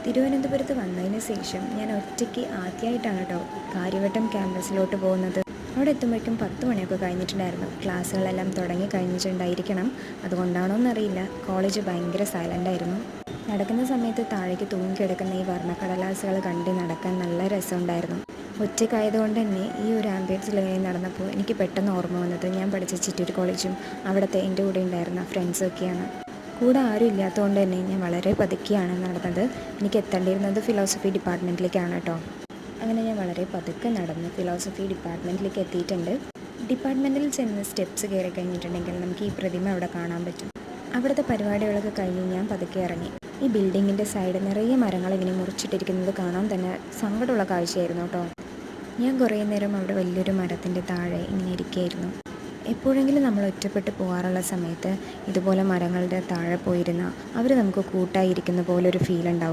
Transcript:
തിരുവനന്തപുരത്ത് വന്നതിന് ശേഷം ഞാൻ ഒറ്റയ്ക്ക് ആദ്യമായിട്ടാണ് കേട്ടോ കാര്യവട്ടം ക്യാമ്പസിലോട്ട് പോകുന്നത്. അവിടെ എത്തുമ്പോഴേക്കും 10 മണിയൊക്കെ കഴിഞ്ഞിട്ടുണ്ടായിരുന്നു. ക്ലാസ്സുകളെല്ലാം തുടങ്ങി കഴിഞ്ഞിട്ടുണ്ടായിരിക്കണം. അതുകൊണ്ടാണോ എന്നറിയില്ല, കോളേജ് ഭയങ്കര സൈലൻ്റായിരുന്നു. നടക്കുന്ന സമയത്ത് താഴേക്ക് തൂങ്ങിക്കിടക്കുന്ന ഈ വർണ്ണക്കടലാസുകൾ കണ്ട് നടക്കാൻ നല്ല രസമുണ്ടായിരുന്നു. ഒറ്റയ്ക്കായതുകൊണ്ട് തന്നെ ഈ ഒരു ആംബിയൻസിൽ നടന്നപ്പോൾ എനിക്ക് പെട്ടെന്ന് ഓർമ്മ വന്നത് ഞാൻ പഠിച്ച ചിറ്റൂർ കോളേജും അവിടുത്തെ എൻ്റെ കൂടെ ഉണ്ടായിരുന്ന ഫ്രണ്ട്സൊക്കെയാണ്. കൂടെ ആരും ഇല്ലാത്തതുകൊണ്ട് തന്നെ ഞാൻ വളരെ പതുക്കെയാണ് നടന്നത്. എനിക്ക് എത്തേണ്ടിയിരുന്നത് ഫിലോസഫി ഡിപ്പാർട്ട്മെൻറ്റിലേക്കാണ് കേട്ടോ. അങ്ങനെ ഞാൻ വളരെ പതുക്കെ നടന്ന് ഫിലോസഫി ഡിപ്പാർട്ട്മെൻറ്റിലേക്ക് എത്തിയിട്ടുണ്ട്. ഡിപ്പാർട്ട്മെൻറ്റിൽ ചെന്ന് സ്റ്റെപ്സ് കയറി കഴിഞ്ഞിട്ടുണ്ടെങ്കിൽ നമുക്ക് ഈ പ്രതിമ അവിടെ കാണാൻ പറ്റും. അവിടുത്തെ പരിപാടികളൊക്കെ കഴിഞ്ഞ് ഞാൻ പതുക്കെ ഇറങ്ങി. ഈ ബിൽഡിങ്ങിൻ്റെ സൈഡ് നിറയെ മരങ്ങൾ ഇങ്ങനെ മുറിച്ചിട്ടിരിക്കുന്നത് കാണാൻ തന്നെ സങ്കടമുള്ള കാഴ്ചയായിരുന്നു കേട്ടോ. ഞാൻ കുറേ നേരം അവിടെ വലിയൊരു മരത്തിൻ്റെ താഴെ ഇങ്ങനെ ഇരിക്കുകയായിരുന്നു. എപ്പോഴെങ്കിലും നമ്മൾ ഒറ്റപ്പെട്ട് പോകാറുള്ള സമയത്ത് ഇതുപോലെ മരങ്ങളുടെ താഴെ പോയിരുന്ന അവർ നമുക്ക് കൂട്ടായിരിക്കുന്ന പോലൊരു ഫീൽ ഉണ്ടാവും.